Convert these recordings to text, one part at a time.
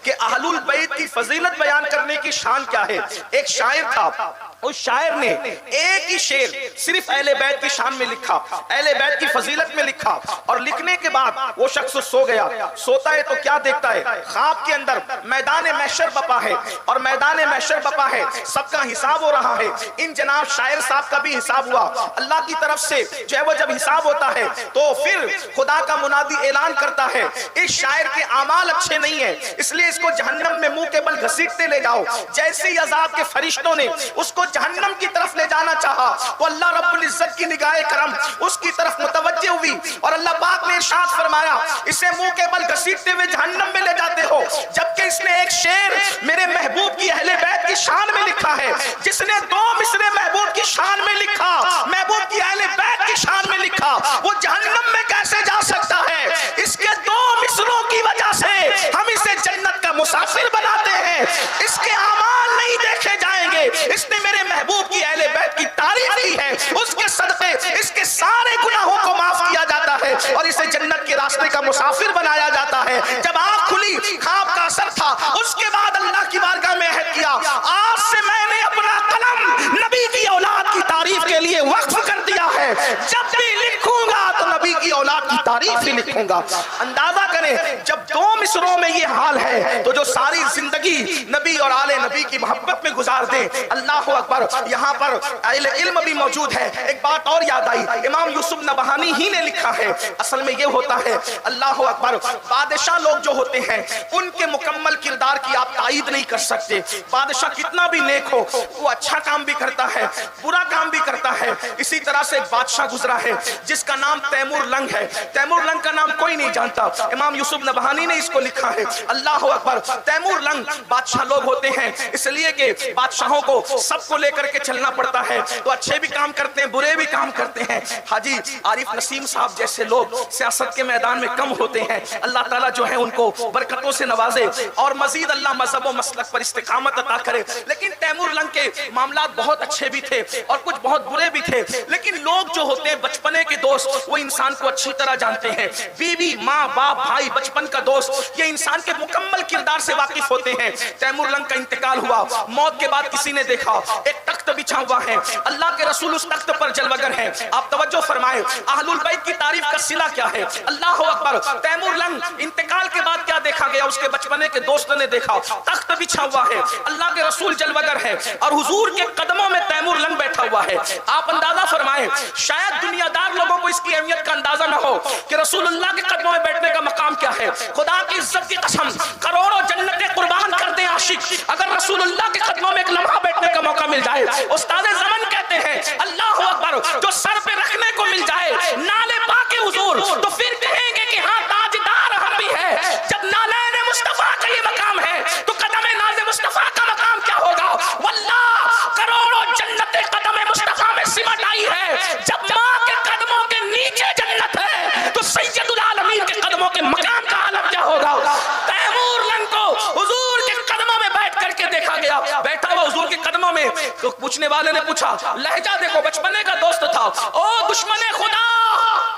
کہ اہل بیت کی فضیلت بیان کرنے کی شان کیا ہے. ایک شاعر تھا, اس شاعر نے ایک ہی شعر صرف اہل بیت کی شان میں لکھا, اہل بیت کی فضیلت میں لکھا, اور لکھنے کے بعد وہ شخص سو گیا. سوتا ہے تو کیا دیکھتا ہے, خواب کے اندر میدان محشر بپا ہے, اور میدان محشر بپا ہے, سب کا حساب ہو رہا ہے. ان جناب شاعر صاحب کا بھی حساب ہوا. اللہ کی طرف سے جو ہے وہ جب حساب ہوتا ہے تو پھر خدا کا منادی اعلان کرتا ہے اس شاعر کے اعمال اچھے نہیں ہیں, اس لیے اس کو جہنم میں منہ کے بل گھسیٹتے لے جاؤ. جیسے ہی عذاب کے فرشتوں نے اس کو جہنم کی طرف لے جانا چاہا تو اللہ رب العزت کی نگاہ کرم اس کی طرف متوجہ ہوئی, اور اللہ پاک نے ارشاد فرمایا اسے منہ کے بل گھسیٹتے ہوئے جہنم میں لے جاتے ہو, جبکہ اس نے ایک شعر میرے محبوب کی اہل بیت کی شان میں لکھا ہے. جس نے دو مصرے محبوب کی شان میں لکھا, محبوب کی اہل بیت کی شان میں لکھا, وہ جہنم میں کیسے جا سکتا ہے؟ اس کے دو مصروں کی وجہ سے ہم اسے جنت کا مسافر بناتے ہیں. اس کے اعمال نہیں دیکھے جائیں گے, اس نے میرے محبوب کی اہل بیت کی تعریف کی ہے, اس کے صدقے اس کے سارے گناہوں کو معاف کیا جاتا ہے اور اسے جنت کے راستے کا مسافر بنایا جاتا ہے. جب آنکھ کھلی خواب کا اثر تھا, اس کے بعد اللہ کی بارگاہ میں عہد کیا آج سے میں نے اپنا قلم نبی کی اولاد کی تعریف کے لیے وقف کر دیا ہے, جب بھی لکھوں گا تو نبی کی اولاد کی تعریف ہی لکھوں گا. اندازہ کریں جب دو مصروں میں یہ حال ہے تو جو ساری زندگی نبی اور آل نبی کی محبت میں گزار دیں. اللہ اکبر. یہاں پر اہل علم بھی موجود ہے. ایک بات اور یاد آئی, امام یوسف نبہانی ہی نے لکھا ہے. اصل میں یہ ہوتا ہے, اللہ اکبر, بادشاہ لوگ جو ہوتے ہیں ان کے مکمل کردار کی آپ تائید نہیں کر سکتے. بادشاہ کتنا بھی نیک ہو, وہ اچھا کام بھی کرتا ہے, برا کام بھی کرتا ہے. اسی طرح سے ایک بادشاہ گزرا ہے جس کا نام تیمور لنگ ہے. تیمور لنگ کا نام کوئی نہیں جانتا, امام یوسف نبہانی نے اس کو لکھا ہے. اللہ اکبر. تیمور لنگ بادشاہ لوگ ہوتے ہیں اس لیے کہ بادشاہوں کو سب کو لے کر کے چلنا پڑتا ہے, تو اچھے بھی کام کرتے ہیں, برے بھی کام کرتے ہیں. حاجی عارف نسیم صاحب جیسے لوگ سیاست کے میدان میں کم ہوتے ہیں. اللہ تعالیٰ جو ہے ان کو برکتوں سے نوازے اور مزید اللہ مذہب و مسلک پر استقامت عطا کرے. لیکن تیمور لنگ کے معاملات بہت اچھے بھی تھے اور کچھ بہت برے بھی تھے. لیکن لوگ جو ہوتے ہیں بچپنے کے دوست, وہ انسان کو اچھی طرح جانتے ہیں. بیوی, ماں, باپ, بھائی, بچپن کا دوست, یہ انسان کے مکمل کردار سے واقف ہوتے ہیں. تیمور لنگ کا انتقال ہوا, موت کے بعد کسی نے دیکھا ایک تخت بچھا ہوا ہے, اللہ کے رسول اس تخت پر جلوگر ہیں. آپ توجہ فرمائیں, اہل البیت کی تعریف کا صلہ کیا ہے. اللہ اکبر. تیمور لنگ انتقال کے بعد کیا دیکھا گیا, اس کے بچپنے کے دوست نے دیکھا تخت بچھا ہوا ہے, اللہ کے رسول جلوگر ہے, اور حضور کے قدموں میں تیمور لنگ بیٹھا ہوا ہے. آپ اندازہ فرمائیں, شاید دنیا دار لوگوں کو اس کی اہمیت کا اندازہ نہ ہو کہ رسول اللہ کے قدموں میں بیٹھنے کا مقام کیا ہے. خدا کی عزت کی قسم, کروڑوں جنتیں قربان کر دیں عاشق, اگر رسول اللہ کے قدموں میں ایک لمحہ بیٹھنے کا موقع مل جائے. استاد زمن کہتے ہیں اللہ اکبر, جو سر پہ رکھنے کو مل جائے نالے پاک حضور, تو پھر کہیں گے کہ ہاں تاجدار ہم بھی ہے. جب نالین مصطفیٰ کا یہ مقام ہے تو قدم ناز مصطفیٰ کا مقام کیا ہوگا. واللہ کروڑوں جنتیں قدم مصطفیٰ میں سمٹ آئی ہے. جب ماں کے قدموں کے نیچے جنت ہے تو سید العالمین کے قدموں کے مقام کا عالم کیا ہوگا. تیمور لنگ کو حضور کے قدموں میں بیٹھ کر کے دیکھا گیا, بیٹھا ہوا حضور کے قدموں میں. تو پوچھنے والے نے پوچھا, لہجہ دیکھو, بچپنے کا دوست تھا, او دشمن خدا,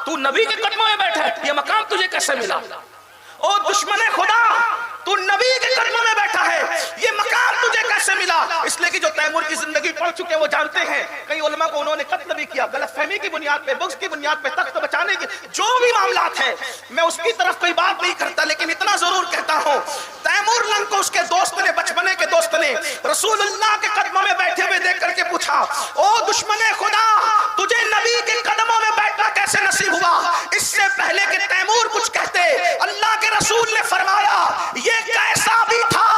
تو نبی کے قدموں میں بیٹھا ہے, یہ مقام تجھے کیسے ملا. او دشمن خدا, تو نبی کے قدموں میں بیٹھا ہے, یہ مقام تجھے کیسے ملا. اس لیے کہ جو تیمور کی زندگی پڑھ چکے وہ جانتے ہیں, کئی علماء کو انہوں نے قتل بھی کیا, غلط فہمی کی بنیاد پہ, بغض کی بنیاد پہ, تخت بچانے کی جو بھی معاملات ہیں, میں اس کی طرف کوئی بات نہیں کرتا, لیکن اتنا ضرور کہتا ہوں, تیمور لنگ کو اس کے دوست نے, بچپنے کے دوست نے رسول اللہ کے قدموں میں بیٹھے ہوئے دیکھ کر کے پوچھا, او دشمن خدا, تجھے نبی کے قدموں میں بیٹھنا کیسے نصیب ہوا. اس سے پہلے کہ تیمور کچھ کہتے, اللہ کے رسول نے فرمایا, یہ کیسا بھی تھا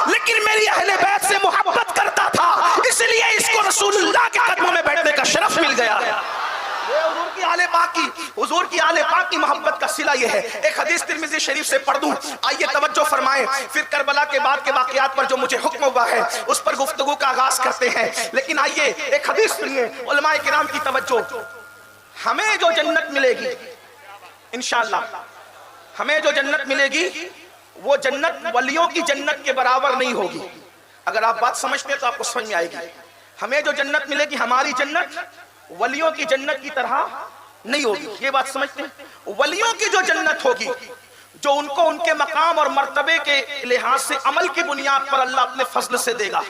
لیکن میری اہل بیت سے محبت کرتا تھا, اس لیے اس کو رسول اللہ کے قدموں میں بیٹھنے کا شرف مل گیا. یہ حضور کی آل پاک کی محبت کا صلہ یہ ہے. ایک حدیث ترمذی شریف سے پڑھ دوں, آئیے توجہ فرمائیں, پھر کربلا کے بعد کے واقعات پر جو مجھے حکم ہوا ہے اس پر گفتگو کا آغاز کرتے ہیں. لیکن آئیے ایک حدیث سنیے, علماء کرام کی توجہ. ہمیں جو جنت ملے گی انشاءاللہ, ہمیں جو جنت ملے گی وہ جنت ولیوں کی جنت کے برابر نہیں ہوگی. اگر آپ بات سمجھتے ہیں تو آپ کو سمجھ میں آئے گی. ہمیں جو جنت ملے گی, ہماری جنت ولیوں کی جنت کی طرح نہیں ہوگی. یہ بات سمجھتے ہیں, ولیوں کی جو جنت ہوگی जो उनको उनके मकाम और मर्तबे के लिहाज से अमल की बुनियाद पर अल्लाह अपने फजल से देगा।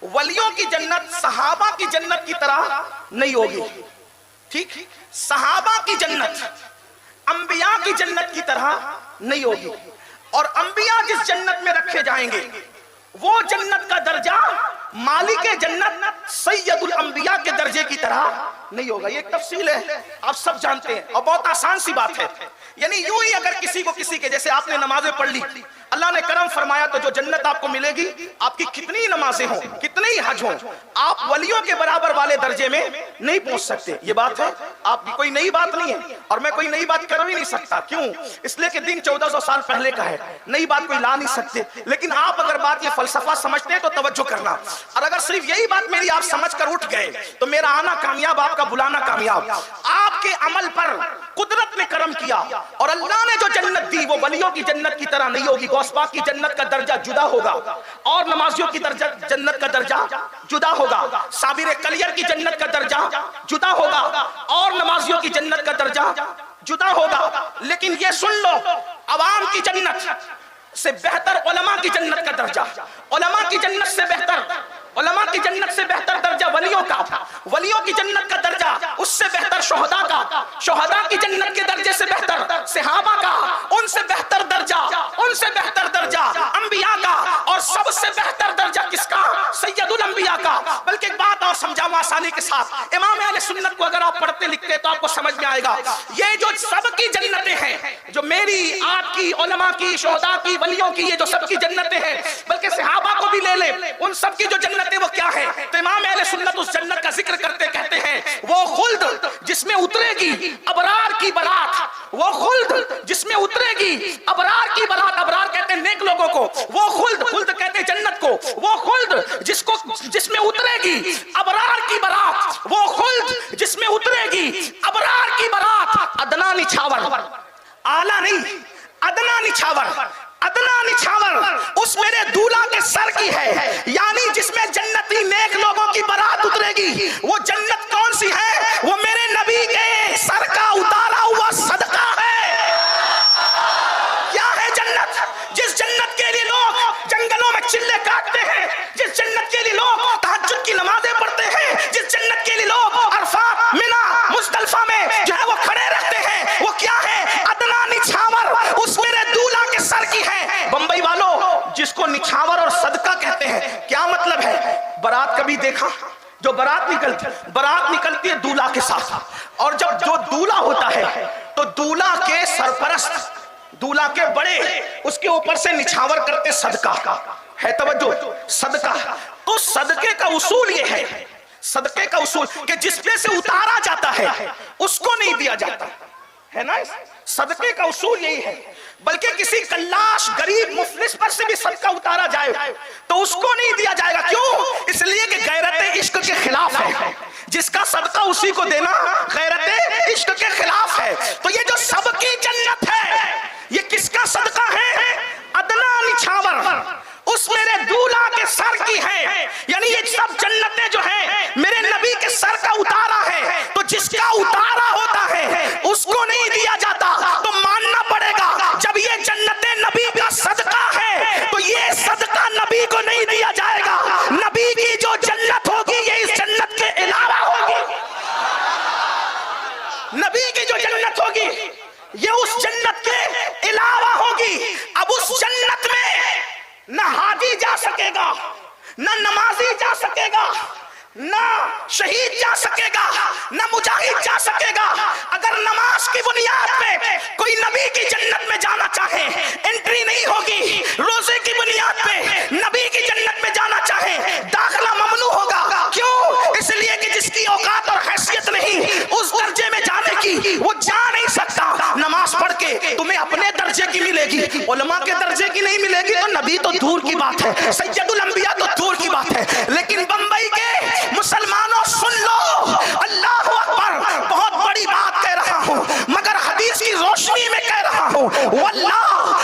वलियों की जन्नत सहाबा की जन्नत की तरह नहीं होगी, ठीक? सहाबा की जन्नत अंबिया की जन्नत की तरह नहीं होगी, और अंबिया जिस जन्नत में रखे जाएंगे वो जन्नत का दर्जा मालिक जन्नत सैयदुल अंबिया के दर्जे की तरह नहीं होगा। ये एक तफसील है, आप सब जानते हैं, और बहुत आसान सी बात है। यानी यूं ही अगर किसी को किसी के, जैसे आपने नमाजें पढ़ ली, अल्लाह ने करम फरमाया तो जो जन्नत आपको मिलेगी, आपकी कितनी नमाजें हों, कितने ही हज हों, आप वलियों के बराबर वाले दर्जे में नहीं पहुंच सकते। ये बात है, आप कोई नई बात नहीं है, और मैं कोई नई बात कर भी नहीं सकता। क्यों? इसलिए कि दिन 1400 साल पहले का है, नई बात कोई ला नहीं सकते। लेकिन आप अगर बात ये फलसफा समझते हैं तो तवज्जो करना, और अगर सिर्फ यही बात मेरी आप समझ कर उठ गए तो मेरा आना कामयाब, आपका बुलाना कामयाब। आपके अमल पर कुदरत ने करम किया, और अल्लाह ने जो जन्नत दी वो वलियों की जन्नत की तरह नहीं होगी। गौसपाक की जन्नत का दर्जा जुदा होगा, और नमाजियों की जन्नत का दर्जा जुदा होगा। साबिर कलियर की जन्नत का दर्जा जुदा होगा, और नमाजियों की जन्नत का दर्जा जुदा होगा। लेकिन ये सुन लो, अवाम की जन्नत से बेहतर उलमा की जन्नत का दर्जा, उलमा की जन्नत से बेहतर, उलमा की जन्नत से बेहतर दर्जा वलियों का, वलियों की जन्नत का दर्जा उससे बेहतर शोहदा का, शोहदा की जन्नत के दर्जे से बेहतर सहाबा का, उनसे बेहतर दर्जा, उनसे बेहतर दर्जा अंबिया का, और सबसे बेहतर दर्जा किसका? सैयदुल अंबिया का। बल्कि एक बात और समझाऊं आसानी के साथ, इमाम अहले सुन्नत को अगर आप पढ़ते लिखते तो आपको समझ में आएगा। ये जो सबकी जन्नतें हैं, जो मेरी आपकी उलमा की, शोहदा की, वलियों की, ये जो सबकी जन्नतें हैं, बल्कि सहाबा को भी ले ले, उन सबकी जो जन्नतें वो क्या है? तो इमाम अहले सुन्नत उस जन्नत का जिक्र करते कहते हैं वो खुल्द जिसमें उतरेगी अबरार की बारात, वो खुल्द जिसमें उतरेगी अबरार की बारात, अबरार कहते हैं नेक लोगों को, वो खुल्द, खुल्द कहते हैं जन्नत को, वो खुल्द जिसमें उतरेगी अबरार की बारात, वो खुल्द जिसमें उतरेगी अबरार की बारात, अदना निछावर, आला नहीं, अदना निछावर, अदना निछावर उस मेरे दूल्हा के सर की है। यानी जिसमें जन्नती नेक लोगों की बारात उतरेगी, वो जन्नत कौन सी है? वो मेरे नबी के सर का उतारा हुआ सदका है। क्या है जन्नत? जिस जन्नत के लिए लोग जंगलों में चिल्ले काटते हैं, जिस जन्नत के लिए लोग तहज्जुद की नमाजें पढ़ते हैं, जिस जन्नत के लिए लोग अरफात, मिना, मुज़दलिफा में जो है वो खड़े रहते हैं, वो क्या है? अदना निछावर उस मेरे दूल्हा के सर की है। बंबई वालों, जिसको निछावर और सदका कहते हैं, क्या मतलब है? बारात कभी देखा? जो बारात निकलती है दूल्हा के साथ, और जब जो दूल्हा होता है तो दूल्हा के सरपरस्त, दूल्हा के बड़े उसके ऊपर से निछावर करते सदका है। तवज्जो, सदका। तो सदके का उसूल ये है, सदके का उसूल कि जिस पे से उतारा जाता है उसको नहीं दिया जाता है ना। सदके का उसूल यही है। बल्कि किसी कल्लाश गरीब मुफलिस पर से भी सदका उतारा जाए तो उसको नहीं दिया जाएगा। क्यों? इसलिए कि गैरत इश्क के खिलाफ है। जिसका सदका उसी को देना गैरत इश्क के खिलाफ है। तो ये जो सबकी जन्नत है, ये किसका सदका है? अदना निछावर उस मेरे दूल्हा के सर की है। यानी ये सब जन्नतें जो है मेरे नबी के सर का उतारा है। तो जिसका उतारा होता है उसको नहीं दिया जाता। तो मानना पड़ेगा जब ये जन्नतें नबी का सदका है तो ये सदका नबी को नहीं दिया जाएगा। नबी की जो जन्नत होगी ये इस जन्नत के अलावा होगी। नबी की जो जन्नत होगी ये उस जन्नत के अलावा होगी। अब उस जन्नत में न हाजी जा सकेगा, न नमाजी जा सकेगा, न शहीद जा सकेगा, न मुजाहिद जा सकेगा। अगर नमाज की बुनियाद पे कोई नबी की जन्नत में जाना चाहे एंट्री नहीं होगी। रोजे की बुनियाद पे नबी की जन्नत में जाना चाहे दाखिला ममनू होगा। क्यों? इसलिए कि जिसकी औकात और हैसियत नहीं उस दर्जे में जाने की वो जा नहीं सकता। नमाज पढ़ के तुम्हें अपने दर्जे की मिलेगी, उलमा के दर्जे की नहीं मिलेगी। तो नबी तो दूर की बात है, सैयदुल अंबिया तो दूर की बात है। लेकिन बंबई के मुसलमानों सुन लो, अल्लाह अकबर, बहुत बड़ी बात कह रहा हूं मगर हदीस की रोशनी में कह रहा हूं। वल्लाह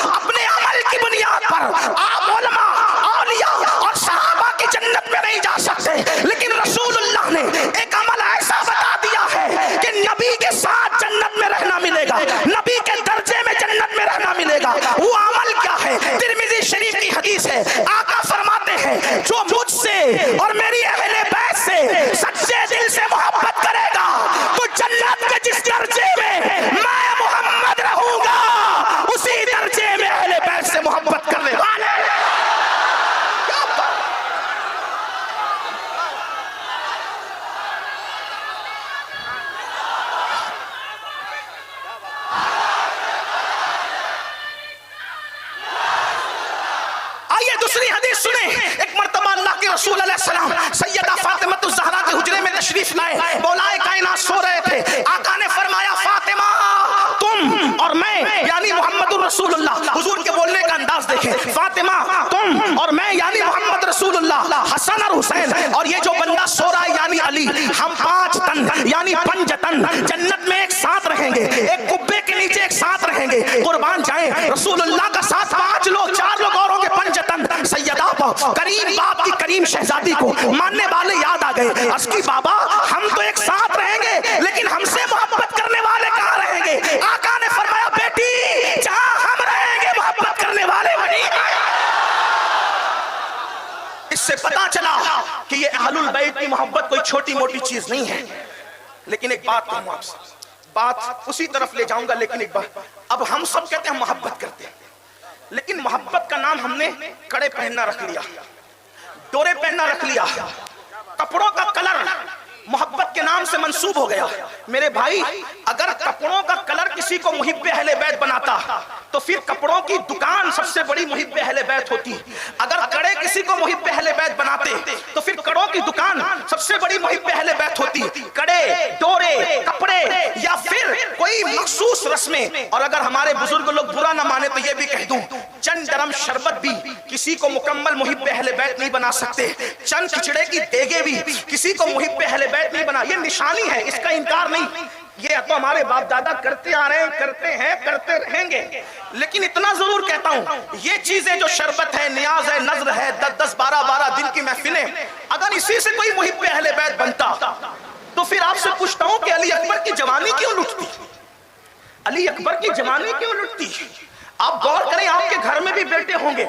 अपने अमल की बुनियाद पर आप उलमा, औलिया और सहाबा की जन्नत में नहीं जा सकते। लेकिन रसूलुल्लाह ने एक अमल ऐसा बता दिया है कि नबी के साथ जन्नत में रहना मिलेगा, नबी के दर्जे में जन्नत में रहना मिलेगा। है। आका फरमाते हैं जो मुझसे और मेरी अहले बैत से सच्चे दिल से मोहब्बत करेगा तो जन्नत के जिस दर्जे में मैं मोहम्मद रहूंगा उसी दर्जे में अहले बैत से मोहब्बत करने वाले। आइए दूसरी हदीस सुने। एक मर्तबा अल्लाह के रसूल अलैहिस्सलाम सैयदा फातिमा ज़हरा के हुजरे में तशरीफ लाए। मौलाए कायनात सो रहे थे। आका ने फरमाया फातिमा तुम और मैं यानी मोहम्मदुर रसूलुल्लाह, हुजूर के बोलने का अंदाज देखें। फातिमा तुम और मैं यानी मोहम्मद रसूलुल्लाह, हसन और हुसैन और ये जो बंदा सो रहा है यानी अली, हम 5 तन यानी पंजतन जन्नत में एक साथ रहेंगे, एक कुब्बे के नीचे एक साथ रहेंगे। कुर्बान जाएं रसूलुल्लाह का साथ 5 लोग 4 लोग औरों के पंजतन। सैयदा करीम बाप की करीम शहजादी को मानने वाले याद आ गए। अस्की बाबा हम तो एक साथ रहेंगे लेकिन हमसे मोहब्बत करने वाले कहाँ रहेंगे? आका ने फरमाया बेटी जहां हम रहेंगे मोहब्बत करने वाले बनी। इससे पता चला कि ये अहलुल बैत की मोहब्बत कोई छोटी मोटी चीज नहीं है। लेकिन एक बात कहूं आपसे, बात उसी तरफ ले जाऊंगा, लेकिन एक बात, अब हम सब कहते हैं हम मोहब्बत करते हैं, लेकिन मोहब्बत का नाम हमने कड़े पहनना रख लिया, डोरे पहनना रख लिया, कपड़ों का कलर मोहब्बत के नाम से मंसूब हो गया। मेरे भाई अगर कपड़ों का कलर किसी को मुहिब्बे अहले बैत बनाता तो फिर कपड़ों की दुकान सबसे बड़ी मुहिब्बे अहले बैत होती। अगर कड़े किसी को मुहिब्बे अहले बैत बनाते तो फिर कड़ों की दुकान सबसे बड़ी मुहिब्बे अहले बैत होती। कड़े, डोरे, कपड़े या फिर कोई मखसूस रस्में। और अगर हमारे बुजुर्ग लोग बुरा ना माने तो ये भी कह दूं, चंद दरम शरबत भी किसी को मुकम्मल मुहिब्बे अहले बैत नहीं बना सकते। चंद खिचड़े की देगे भी किसी को मुहिब्बे अहले बैत नहीं बना। ये निशानी है, इसका इनकार नहीं। ये तो हमारे बाप दादा करते आ रहे हैं, करते हैं, करते रहेंगे। लेकिन इतना जरूर कहता हूं, ये चीजें जो शरबत है, नियाज है, नजर है, 10-10, 12-12 दिन की महफिलें, अगर इसी से कोई मुहिब्बे अहले बैत बनता तो फिर आपसे पूछता हूं कि अली अकबर की जवानी क्यों लुटती? अली अकबर की जवानी क्यों लुटती? आप गौर करें, आपके घर में भी बेटे होंगे,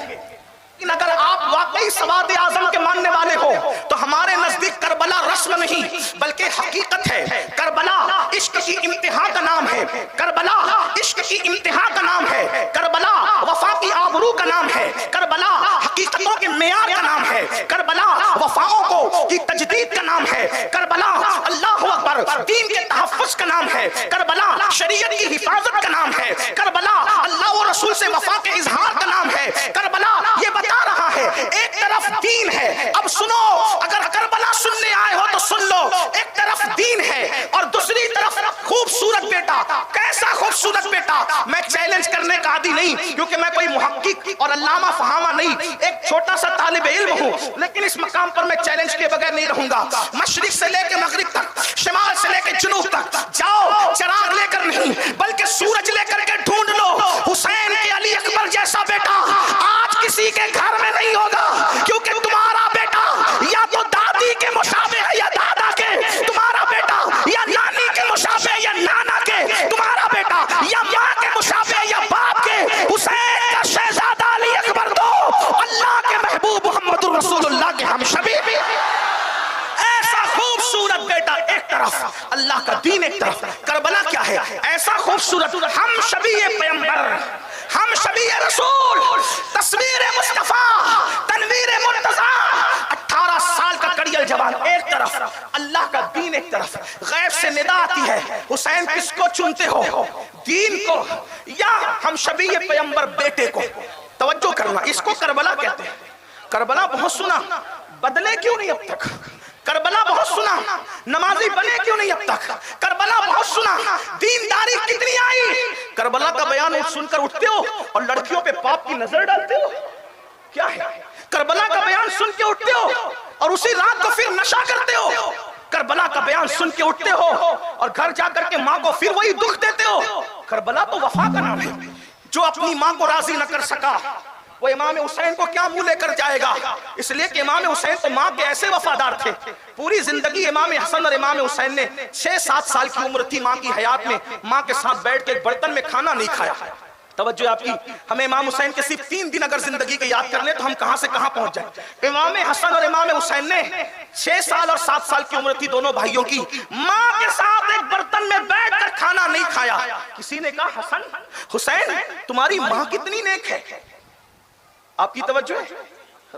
लेकिन अगर आप वाकई सवाद आजम के मानने वाले हो तो हमारे नजदीक करबला रस्म नहीं बल्कि हकीकत है। करबला इश्क की इम्तिहा का नाम है, करबला इश्क की इम्तिहा का नाम है, करबला वफा की आबरू का नाम है, करबला हकीकतों के मेयार का नाम है, करबला वफाओं को की तजदीद का नाम है, करबला अल्लाह अकबर दीन के तहफ्फुज़ का नाम है, करबला शरीयत की हिफाजत का नाम है, करबला अल्लाह और रसूल से वफा के इजहार का नाम है। करबला ये बता रहा है एक तरफ दीन है। अब सुनो, अगर करबला सुनने आए हो तो सुन लो, एक तरफ दीन है और दूसरी तरफ खूबसूरत बेटा। कैसा खूबसूरत बेटा? मैं चैलेंज करने का आदी नहीं, क्योंकि मैं कोई मुहक्किक और अल्लामा फहामा नहीं, एक छोटा सा तालिब इल्म हूं, लेकिन इस मकाम पर मैं चैलेंज के बगैर नहीं रहूंगा। मशरिक से लेकर मगरिब तक, शिमाल से लेकर जुनूब तक जाओ, चिराग लेकर नहीं बल्कि सूरज लेकर के ढूंढ लो हुसैन के अली अकबर जैसा बेटा आज किसी के घर में नहीं होगा। क्योंकि तुम्हारा बेटा या तो दादी के मुशाबे है या दादा के, तुम्हारा बेटा या नानी के मुशाबे या नाना के, तुम्हारा बेटा या माँ के मुशाबे या बाप के। हुसैन का शहजादा अली अकबर तो अल्लाह के महबूब मोहम्मद रसूलुल्लाह के हम शबीबी। ऐसा खूबसूरत बेटा एक तरफ, अल्लाह का दीन एक तरफ। करबला क्या है? ऐसा खूबसूरत हम शबीए पैगंबर, हम शबीए रसूल, तस्वीर मुस्तफा, तनवीर मुर्तजा। 18 साल का कड़ियल जवान एक तरफ, अल्लाह का दीन एक तरफ। गैब से निदा आती है, हुसैन किसको चुनते हो, दीन को या हम शबीए पैगंबर बेटे को? तवज्जो करना, इसको करबला कहते हैं। करबला बहुत सुना, बदले क्यों नहीं अब तक? करबला बहुत सुना, नमाजी बने क्यों नहीं अब तक? करबला बहुत सुना, दीनदारी कितनी आई? करबला का बयान सुनकर उठते हो और लड़कियों पे पाप की नजर डालते हो, क्या है? करबला का बयान सुन के उठते हो और उसी रात को फिर नशा करते हो। करबला का बयान सुन के उठते हो और घर जाकर के माँ को फिर वही दुख देते हो। करबला तो वफा का नाम है। जो अपनी माँ को राजी न कर सका वो इमाम हुसैन को क्या मुंह लेकर जाएगा? इसलिए कि इमाम हुसैन तो माँ के ऐसे वफादार थे, पूरी जिंदगी इमाम हसन और इमाम हुसैन ने 6-7 साल की उम्र थी माँ की हयात में, माँ के साथ बैठ के एक बर्तन में खाना नहीं खाया। توجہ آپ کی. ہمیں امام حسین کے صرف 3 دن اگر زندگی کے یاد کر لیں تو ہم کہاں سے کہاں پہنچ جائیں. امام حسن اور امام حسین نے 6 سال اور 7 سال کی عمر تھی دونوں بھائیوں کی, ماں کے ساتھ ایک برتن میں بیٹھ کر کھانا نہیں کھایا. کسی نے کہا حسن حسین تمہاری ماں کتنی نیک ہے. آپ کی توجہ ہے,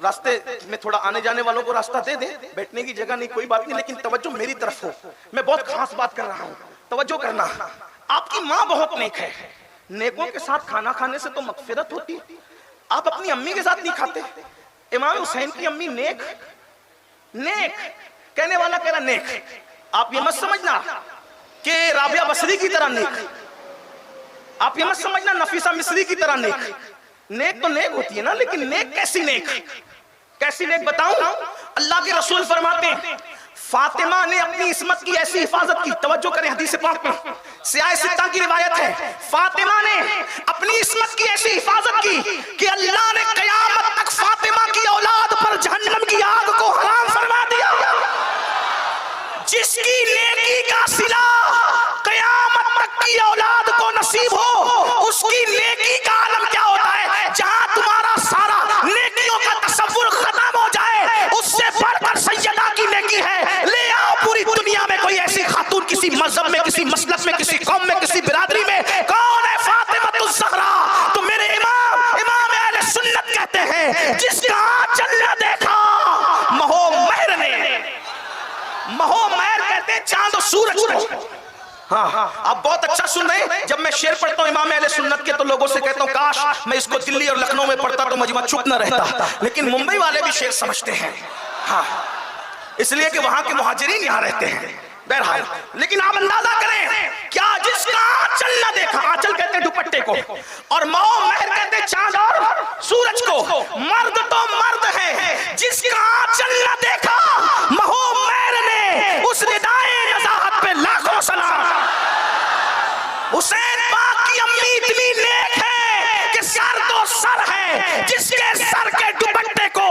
راستے میں تھوڑا آنے جانے والوں کو راستہ دے دیں, بیٹھنے کی جگہ نہیں کوئی بات نہیں, لیکن توجہ میری طرف ہو, میں بہت خاص بات کر رہا ہوں, توجہ کرنا. آپ کی ماں بہت نیک ہے, نیکوں کے ساتھ کھانا کھانے سے تو مغفرت ہوتی, آپ اپنی امی کے ساتھ نہیں کھاتے. امام حسین کی امی نیک, نیک کہنے والا کہہ رہا نیک, آپ یہ مت سمجھنا کہ رابعہ بصری کی طرح نیک, آپ یہ مت سمجھنا نفیسہ مصری کی طرح نیک. نیک تو نیک ہوتی ہے نا, لیکن نیک کیسی نیک, کیسی نیک بتاؤں. اللہ کے رسول فرماتے ہیں فاطمہ نے اپنی عصمت کی ایسی حفاظت کی, توجہ کریں حدیث پاک میں سیاہ ستہ کی روایت ہے, فاطمہ نے اپنی عصمت کی ایسی حفاظت کی کہ اللہ نے قیامت تک فاطمہ کی اولاد پر جہنم کی آگ کو حرام فرما دیا. جس کی نیکی کا صلہ قیامت تک کی اولاد کو نصیب ہو, اس کی نیکی کا عالم کیا ہوتا ہے, جہاں تمہارا سارا نیکیوں کا تصور ختم ہو جائے, اس سے بڑھ کر سیدہ کی نیکی ہے. لے آؤ پوری دنیا میں کوئی ایسی خاتون, کسی مذہب میں, کسی مسلک میں, کسی قوم میں, کسی برادری میں, کون ہے فاطمہ الزہرا. تو میرے امام اہل سنت کہتے ہیں جس کا آنچل نہ دیکھا مہو مہر نے, مہو مہر کہتے ہیں چاند و سورج کو. ہاں آپ بہت اچھا سن رہے ہیں, جب میں شعر پڑھتا ہوں امام اہل سنت کے تو لوگوں سے کہتا ہوں کاش میں اس کو دلی اور لکھنؤ میں پڑھتا تو مجمع چپ نہ رہتا, لیکن ممبئی والے بھی شعر سمجھتے ہیں, ہاں اس لیے کہ وہاں کے مہاجرین یہاں رہتے ہیں. بہرحال لیکن آپ اندازہ کریں کیا جس کا آنچل نہ دیکھا, آنچل کہتے ہیں دوپٹے کو, اور مہو مہر کہتے ہیں چاند اور سورج کو. مرد تو مرد ہے, جس کا آنچل نہ دیکھا مہو مہر نے, اس ندائے نزاہت پہ لاکھوں سلام. حسین پاک کی امی اتنی نیک ہے کہ سر تو سر ہے, جس کے سر کے دوپٹے کو